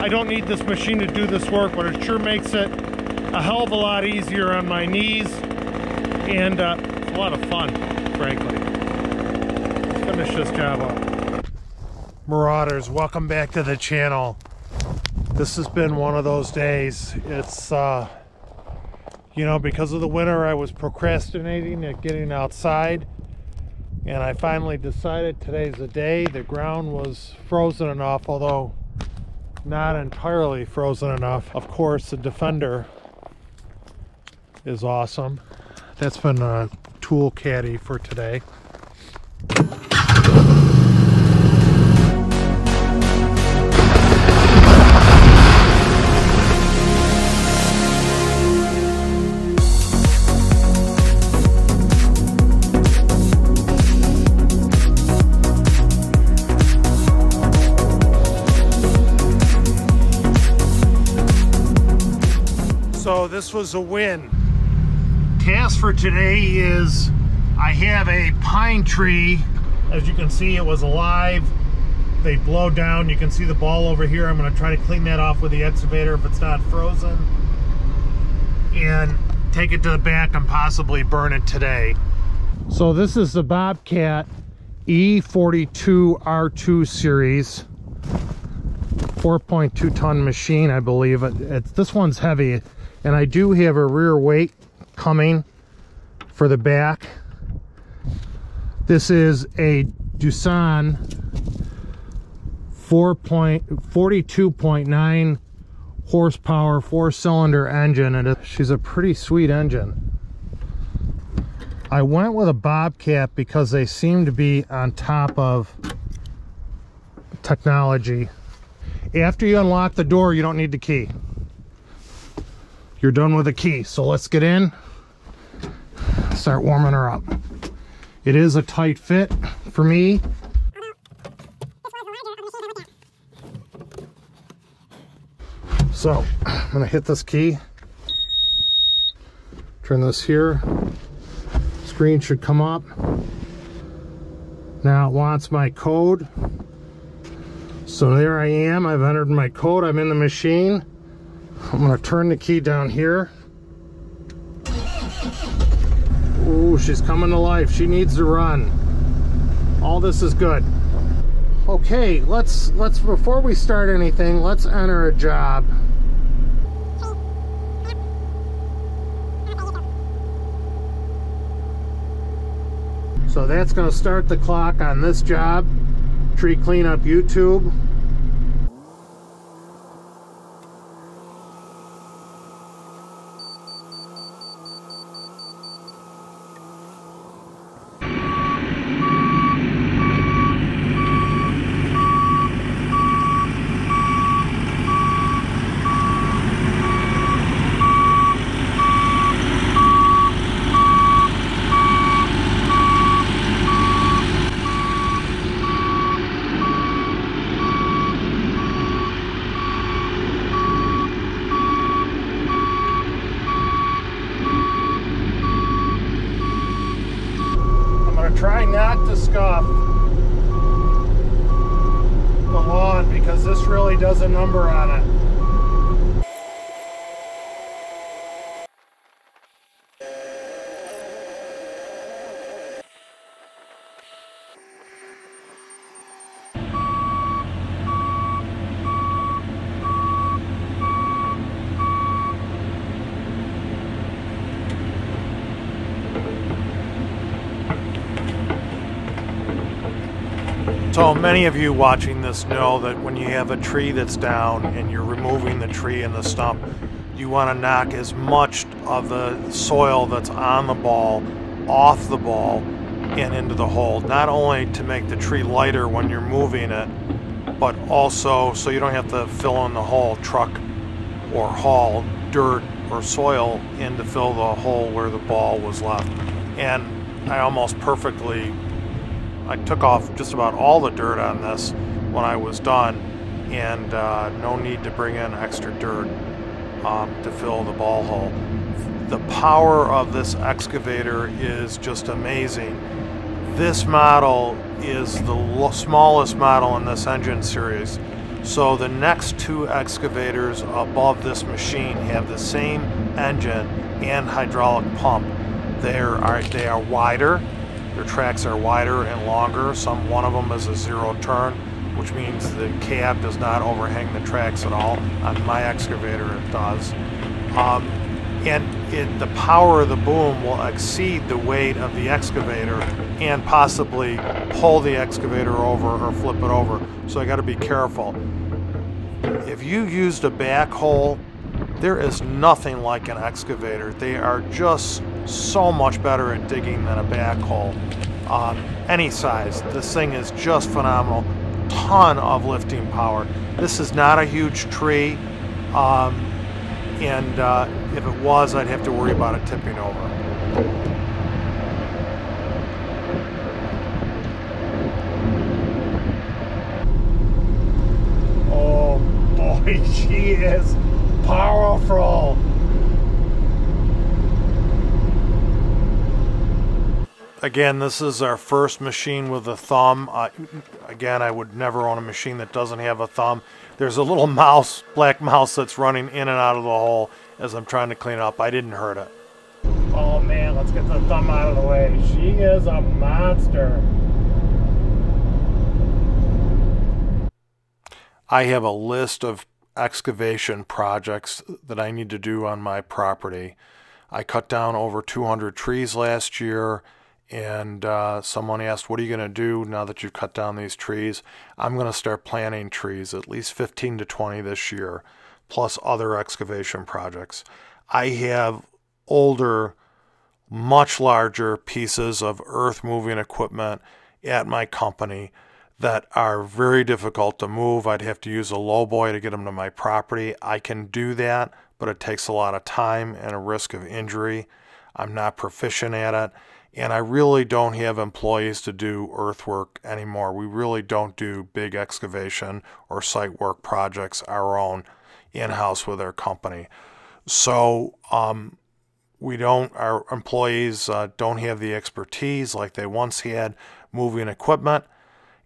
I don't need this machine to do this work, but it sure makes it a hell of a lot easier on my knees, and it's a lot of fun, frankly. Let's finish this job up. Marauders, welcome back to the channel. This has been one of those days. It's you know, because of the winter I was procrastinating at getting outside, and I finally decided today's the day. The ground was frozen enough, although not entirely frozen enough. Of course, the Defender is awesome. That's been a tool caddy for today. So this was a win. Task for today is I have a pine tree. As you can see, it was alive. They blow down. You can see the ball over here. I'm going to try to clean that off with the excavator if it's not frozen, and take it to the back and possibly burn it today. So this is the Bobcat E42 R2-Series 4.2 ton machine, I believe. This one's heavy, and I do have a rear weight coming for the back. This is a Doosan 42.9 horsepower 4-cylinder engine, and she's a pretty sweet engine. I went with a Bobcat because they seem to be on top of technology. After you unlock the door, you don't need the key. You're done with the key. So let's get in, start warming her up. It is a tight fit for me. So I'm gonna hit this key, turn this here, screen should come up. Now it wants my code. So there I am, I've entered my code, I'm in the machine. I'm gonna turn the key down here. Ooh, she's coming to life. She needs to run. All this is good. Okay, let's before we start anything, let's enter a job. So that's gonna start the clock on this job. Tree cleanup YouTube. Try not to scuff the lawn because this really does a number on it. So many of you watching this know that when you have a tree that's down and you're removing the tree and the stump, you want to knock as much of the soil that's on the ball off the ball and into the hole. Not only to make the tree lighter when you're moving it, but also so you don't have to fill in the hole, truck or haul dirt or soil in to fill the hole where the ball was left. And I almost perfectly, I took off just about all the dirt on this when I was done, and no need to bring in extra dirt to fill the ball hole. The power of this excavator is just amazing. This model is the smallest model in this engine series, So the next two excavators above this machine have the same engine and hydraulic pump. They are wider. Their tracks are wider and longer. One of them is a zero turn, which means the cab does not overhang the tracks at all. On my excavator it does. And the power of the boom will exceed the weight of the excavator and possibly pull the excavator over or flip it over. So I got to be careful. If you used a backhoe, there is nothing like an excavator. They are just so much better at digging than a backhoe. Any size. This thing is just phenomenal. Ton of lifting power. This is not a huge tree. And if it was, I'd have to worry about it tipping over. Oh boy, she is powerful. Again, this is our first machine with a thumb. Again, I would never own a machine that doesn't have a thumb. There's a little mouse, black mouse, that's running in and out of the hole as I'm trying to clean it up. I didn't hurt it. Oh man, let's get the thumb out of the way. She is a monster. I have a list of excavation projects that I need to do on my property. I cut down over 200 trees last year. And someone asked, what are you going to do now that you've cut down these trees? I'm going to start planting trees, at least 15 to 20 this year, plus other excavation projects. I have older, much larger pieces of earth moving equipment at my company that are very difficult to move. I'd have to use a lowboy to get them to my property. I can do that, but it takes a lot of time and a risk of injury. I'm not proficient at it. And I really don't have employees to do earthwork anymore. We really don't do big excavation or site work projects our own in-house with our company. So our employees don't have the expertise like they once had moving equipment.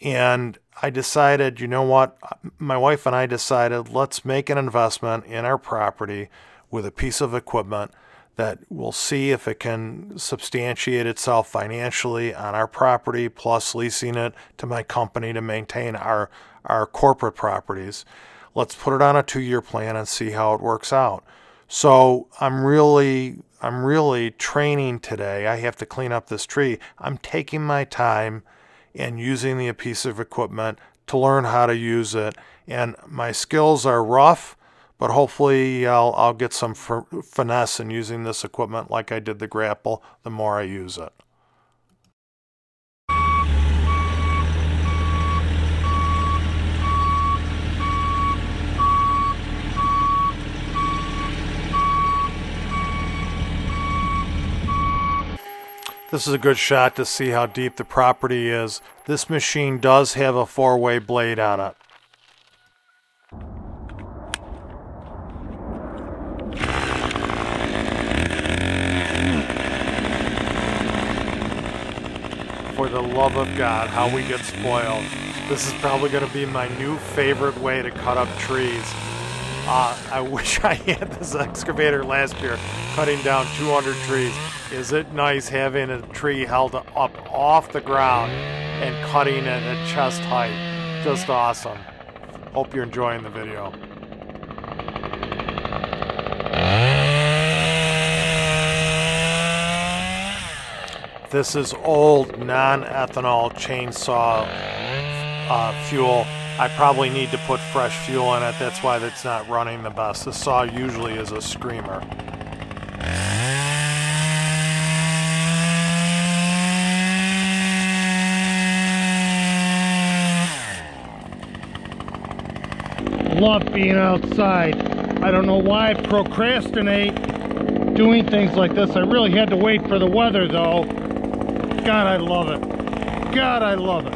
And I decided, you know what, my wife and I decided, let's make an investment in our property with a piece of equipment that we'll see if it can substantiate itself financially on our property, plus leasing it to my company to maintain our corporate properties. Let's put it on a 2-year plan and see how it works out. So I'm really training today. I have to clean up this tree. I'm taking my time and using the piece of equipment to learn how to use it. And my skills are rough, but hopefully I'll get some finesse in using this equipment like I did the grapple the more I use it. This is a good shot to see how deep the property is. This machine does have a 4-way blade on it. For the love of God, how we get spoiled. This is probably going to be my new favorite way to cut up trees. I wish I had this excavator last year, cutting down 200 trees. Is it nice having a tree held up off the ground and cutting it at chest height? Just awesome. Hope you're enjoying the video. This is old non-ethanol chainsaw fuel. I probably need to put fresh fuel in it. That's why it's not running the best. The saw usually is a screamer. Love being outside. I don't know why I procrastinate doing things like this. I really had to wait for the weather though. God, I love it. God, I love it.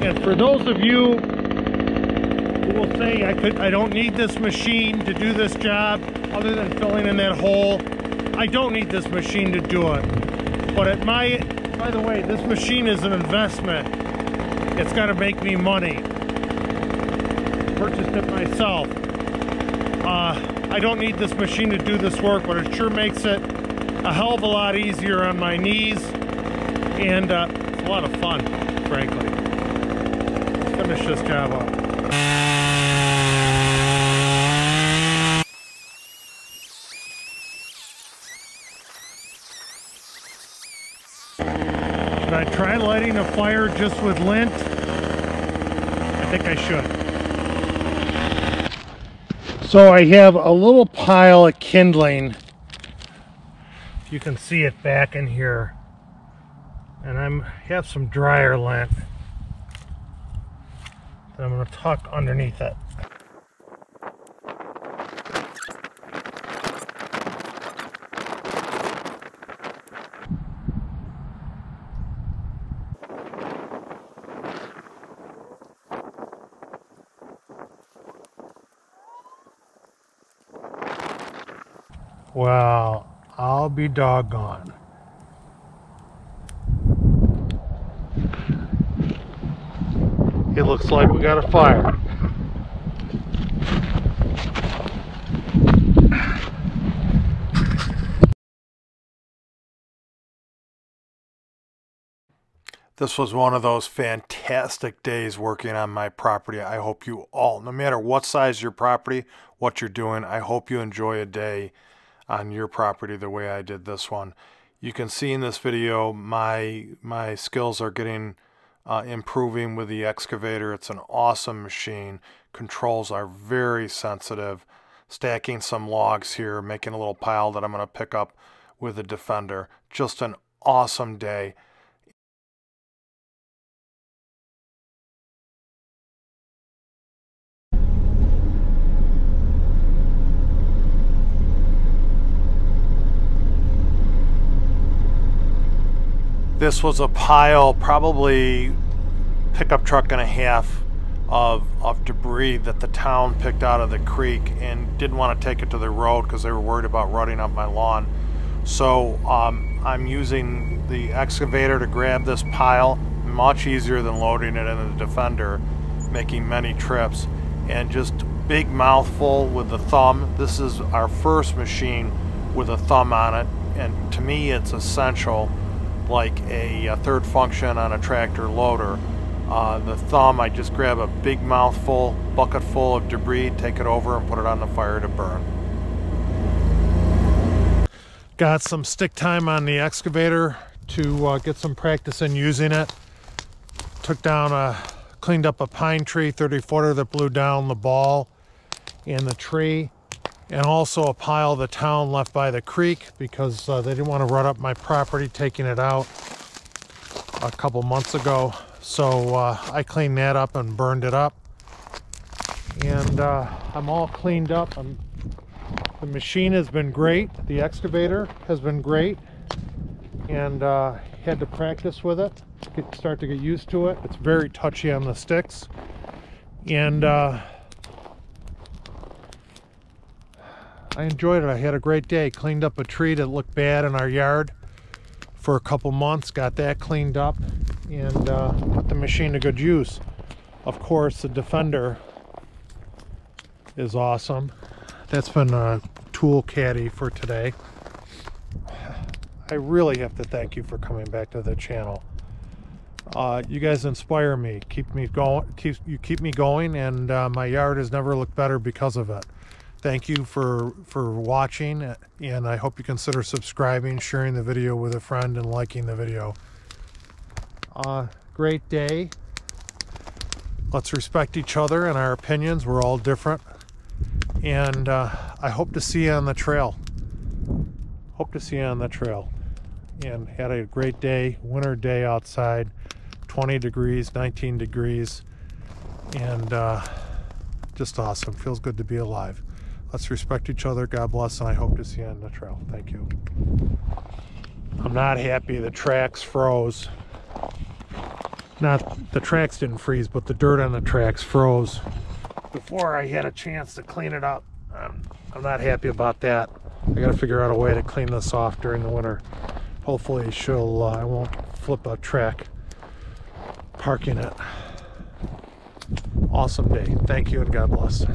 And for those of you who will say I don't need this machine to do this job other than filling in that hole, I don't need this machine to do it. But by the way, this machine is an investment. It's got to make me money. Purchased it myself. I don't need this machine to do this work, but it sure makes it a hell of a lot easier on my knees, and it's a lot of fun, frankly. Let's finish this job up. Should I try lighting a fire just with lint? I think I should. So I have a little pile of kindling. You can see it back in here. And I have some dryer lint that I'm going to tuck underneath it. Well, I'll be doggone. It looks like we got a fire. This was one of those fantastic days working on my property. I hope you all, no matter what size your property, what you're doing, I hope you enjoy a day on your property the way I did this one. You can see in this video my skills are getting improving with the excavator. It's an awesome machine. Controls are very sensitive. Stacking some logs here, making a little pile that I'm going to pick up with the Defender. Just an awesome day. This was a pile, probably pickup truck and a half of debris that the town picked out of the creek and didn't want to take it to the road because they were worried about rutting up my lawn. So I'm using the excavator to grab this pile, much easier than loading it in the Defender, making many trips, and just big mouthful with the thumb. This is our first machine with a thumb on it, and to me it's essential, like a third function on a tractor loader. The thumb, I just grab a big mouthful, bucket full of debris, take it over and put it on the fire to burn. Got some stick time on the excavator to get some practice in using it. Took down cleaned up a pine tree, 30-footer that blew down the ball in the tree, and also a pile the town left by the creek because they didn't want to rut up my property taking it out a couple months ago. So I cleaned that up and burned it up, and I'm all cleaned up. The machine has been great, the excavator has been great, and had to practice with it, start to get used to it. It's very touchy on the sticks, and I enjoyed it. I had a great day. Cleaned up a tree that looked bad in our yard for a couple months, got that cleaned up, and put the machine to good use. Of course, the Defender is awesome. That's been a tool caddy for today. I really have to thank you for coming back to the channel. You guys inspire me, keep me going, and my yard has never looked better because of it. Thank you for watching, and I hope you consider subscribing, sharing the video with a friend, and liking the video. Great day. Let's respect each other and our opinions. We're all different, and I hope to see you on the trail. Hope to see you on the trail. And had a great day, winter day outside, 20 degrees, 19 degrees, and just awesome. Feels good to be alive. Let's respect each other. God bless, and I hope to see you on the trail. Thank you. I'm not happy the tracks froze. Not the tracks didn't freeze, but the dirt on the tracks froze before I had a chance to clean it up. I'm not happy about that. I got to figure out a way to clean this off during the winter. Hopefully I won't flip a track parking it. Awesome day. Thank you and God bless.